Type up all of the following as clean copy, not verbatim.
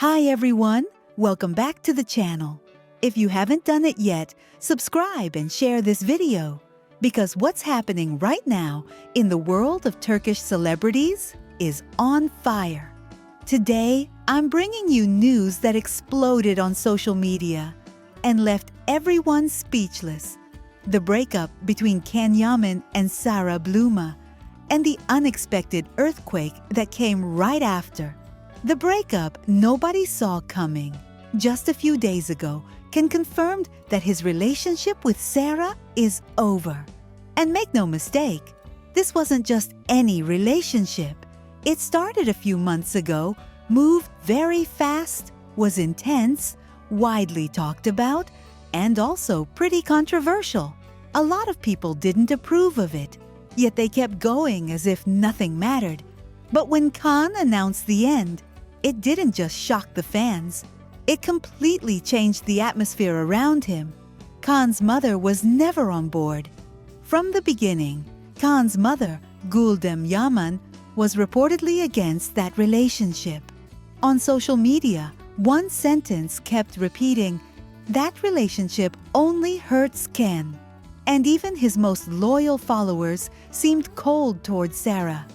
Hi everyone, welcome back to the channel. If you haven't done it yet, subscribe and share this video because what's happening right now in the world of Turkish celebrities is on fire. Today, I'm bringing you news that exploded on social media and left everyone speechless. The breakup between Yaman and Sarah Bluma and the unexpected earthquake that came right after. The breakup nobody saw coming just a few days ago confirmed that his relationship with Sarah is over. And make no mistake, this wasn't just any relationship. It started a few months ago, moved very fast, was intense, widely talked about, and also pretty controversial. A lot of people didn't approve of it, yet they kept going as if nothing mattered. But when Khan announced the end, it didn't just shock the fans. It completely changed the atmosphere around him. Khan's mother was never on board. From the beginning, Khan's mother, Yaman, was reportedly against that relationship. On social media, one sentence kept repeating, "That relationship only hurts Ken." And even his most loyal followers seemed cold towards Sarah.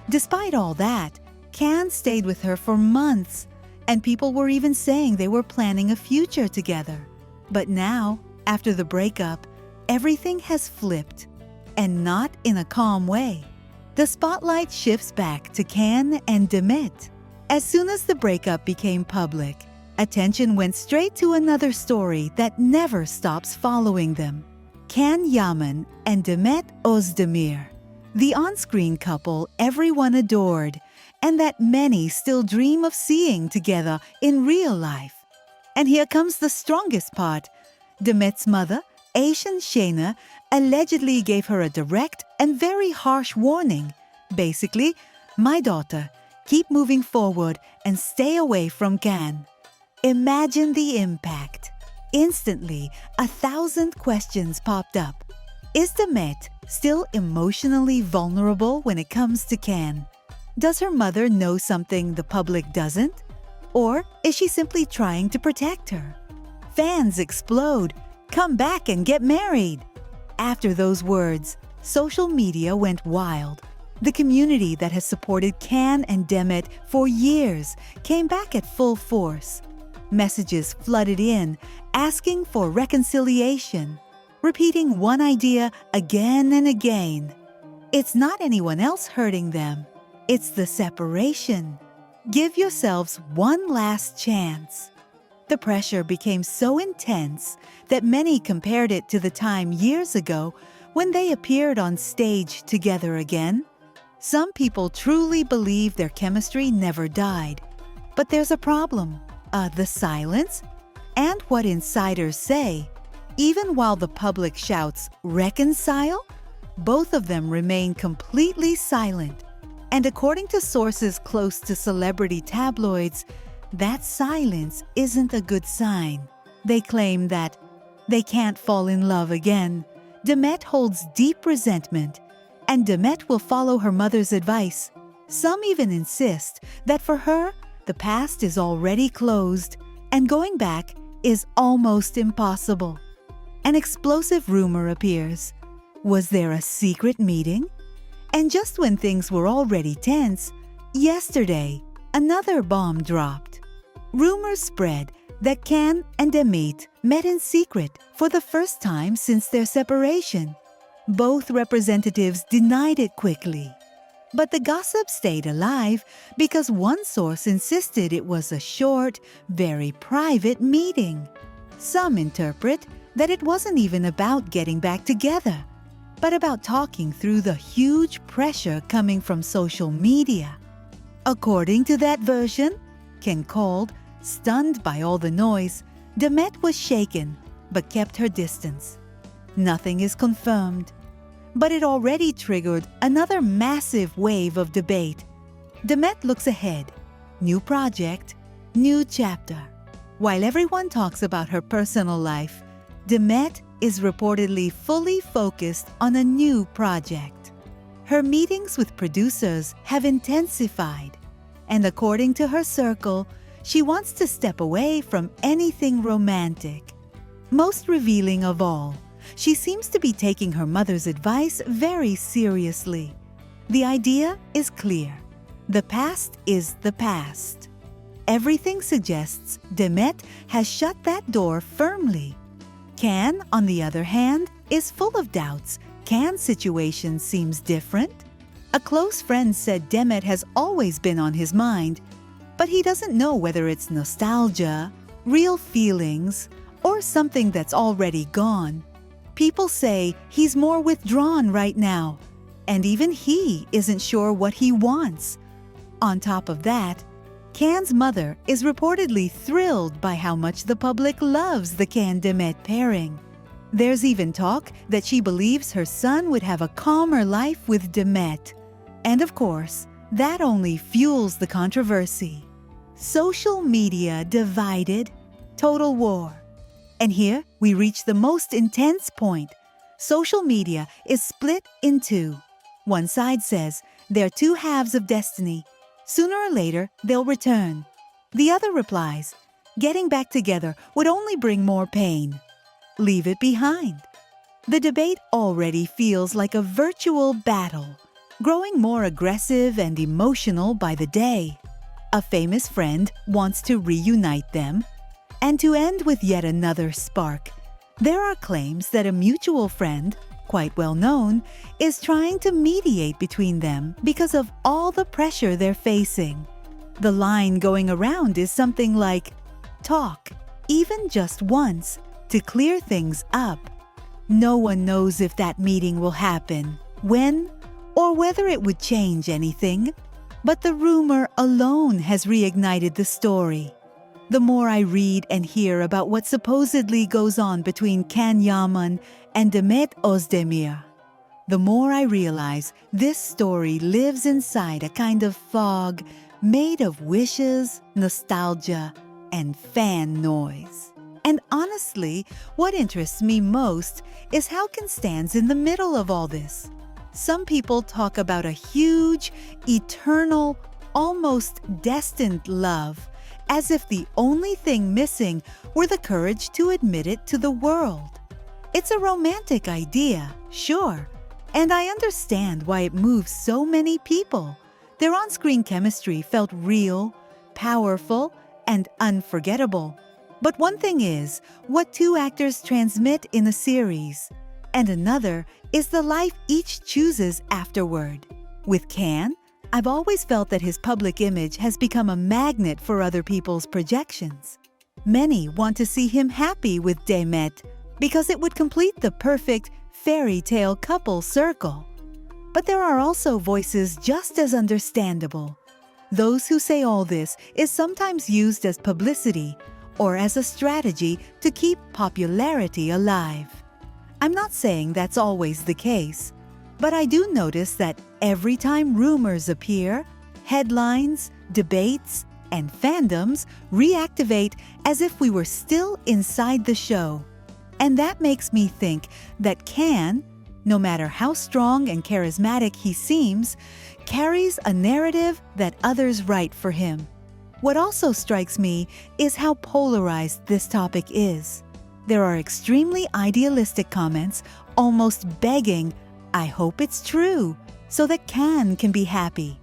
Despite all that, Khan stayed with her for months, and people were even saying they were planning a future together. But now, after the breakup, everything has flipped, and not in a calm way. The spotlight shifts back to Khan and Demet. As soon as the breakup became public, attention went straight to another story that never stops following them. Yaman and Demet'S, the on-screen couple everyone adored, and that many still dream of seeing together in real life. And here comes the strongest part. Demet'S mother, Asian Shayna, allegedly gave her a direct and very harsh warning. Basically, "My daughter, keep moving forward and stay away from Khan." Imagine the impact. Instantly, 1,000 questions popped up. Is Demet still emotionally vulnerable when it comes to Khan? Does her mother know something the public doesn't? Or is she simply trying to protect her? Fans explode. Come back and get married. After those words, social media went wild. The community that has supported Khan and Demet for years came back at full force. Messages flooded in, asking for reconciliation, repeating one idea again and again. It's not anyone else hurting them. It's the separation. Give yourselves one last chance. The pressure became so intense that many compared it to the time years ago when they appeared on stage together again. Some people truly believe their chemistry never died. But there's a problem. The silence? And what insiders say, even while the public shouts, "Reconcile?" both of them remain completely silent. And according to sources close to celebrity tabloids, that silence isn't a good sign. They claim that they can't fall in love again. Demet holds deep resentment, and Demet will follow her mother's advice. Some even insist that for her, the past is already closed, and going back is almost impossible. An explosive rumor appears. Was there a secret meeting? And just when things were already tense, yesterday, another bomb dropped. Rumors spread that Khan and Demet met in secret for the first time since their separation. Both representatives denied it quickly. But the gossip stayed alive because one source insisted it was a short, very private meeting. Some interpret that it wasn't even about getting back together, but about talking through the huge pressure coming from social media. According to that version, Ken called, stunned by all the noise. Demet was shaken, but kept her distance. Nothing is confirmed, but it already triggered another massive wave of debate. Demet looks ahead. New project, new chapter. While everyone talks about her personal life, Demet is reportedly fully focused on a new project. Her meetings with producers have intensified, and according to her circle, She wants to step away from anything romantic. Most revealing of all, she seems to be taking her mother's advice very seriously. The idea is clear. The past is the past. Everything suggests Demet has shut that door firmly. Can, on the other hand, is full of doubts. Can's situation seems different. A close friend said Demet has always been on his mind, but he doesn't know whether it's nostalgia, real feelings, or something that's already gone. People say he's more withdrawn right now, and even he isn't sure what he wants. On top of that, Can's mother is reportedly thrilled by how much the public loves the Can-Demet pairing. There's even talk that she believes her son would have a calmer life with Demet. And of course, that only fuels the controversy. Social media divided, total war. And here we reach the most intense point. Social media is split in two. One side says they're two halves of destiny. Sooner or later, they'll return. The other replies, getting back together would only bring more pain. Leave it behind. The debate already feels like a virtual battle, growing more aggressive and emotional by the day. A famous friend wants to reunite them. And to end with yet another spark, there are claims that a mutual friend, quite well known, is trying to mediate between them because of all the pressure they're facing. The line going around is something like, talk, even just once, to clear things up. No one knows if that meeting will happen, when, or whether it would change anything. But the rumor alone has reignited the story. The more I read and hear about what supposedly goes on between Can Yaman and Demet Özdemir, the more I realize this story lives inside a kind of fog made of wishes, nostalgia, and fan noise. And honestly, what interests me most is how Can stands in the middle of all this. Some people talk about a huge, eternal, almost destined love, as if the only thing missing were the courage to admit it to the world. It's a romantic idea, sure, and I understand why it moves so many people. Their on-screen chemistry felt real, powerful, and unforgettable. But one thing is what two actors transmit in a series, and another is the life each chooses afterward. With Can, I've always felt that his public image has become a magnet for other people's projections. Many want to see him happy with Demet because it would complete the perfect fairy tale couple circle. But there are also voices just as understandable. Those who say all this is sometimes used as publicity or as a strategy to keep popularity alive. I'm not saying that's always the case, but I do notice that every time rumors appear, headlines, debates, and fandoms reactivate as if we were still inside the show. And that makes me think that Can, no matter how strong and charismatic he seems, carries a narrative that others write for him. What also strikes me is how polarized this topic is. There are extremely idealistic comments almost begging, "I hope it's true," so that Can be happy.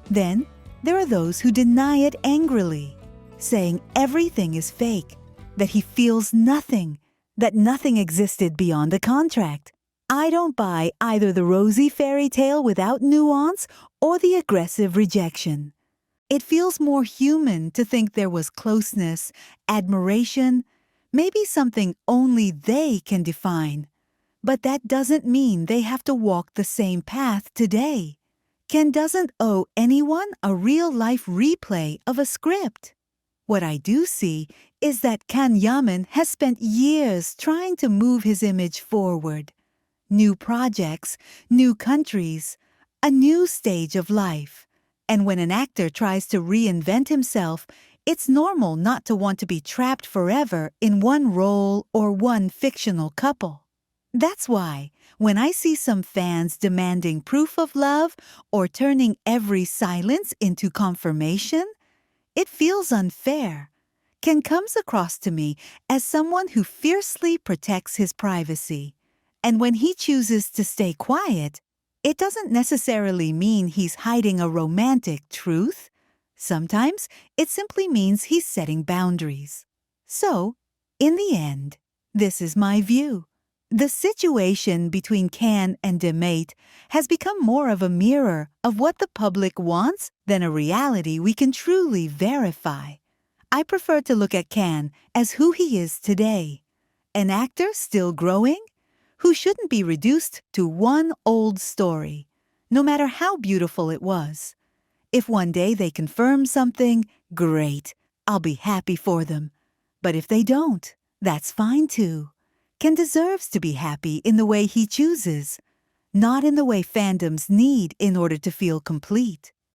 Then there are those who deny it angrily, saying everything is fake, that he feels nothing, that nothing existed beyond the contract. I don't buy either the rosy fairy tale without nuance or the aggressive rejection. It feels more human to think there was closeness, admiration, maybe something only they can define. But that doesn't mean they have to walk the same path today. Can doesn't owe anyone a real-life replay of a script. What I do see is that Can Yaman has spent years trying to move his image forward. New projects, new countries, a new stage of life. And when an actor tries to reinvent himself, it's normal not to want to be trapped forever in one role or one fictional couple. That's why, when I see some fans demanding proof of love or turning every silence into confirmation, It feels unfair. Ken comes across to me as someone who fiercely protects his privacy. And when he chooses to stay quiet, it doesn't necessarily mean he's hiding a romantic truth. Sometimes it simply means he's setting boundaries. So, in the end, this is my view. The situation between Can and Demet has become more of a mirror of what the public wants than a reality we can truly verify. I prefer to look at Can as who he is today, an actor still growing, who shouldn't be reduced to one old story, no matter how beautiful it was. If one day they confirm something, great, I'll be happy for them. But if they don't, that's fine too. Ken deserves to be happy in the way he chooses, not in the way fandoms need in order to feel complete.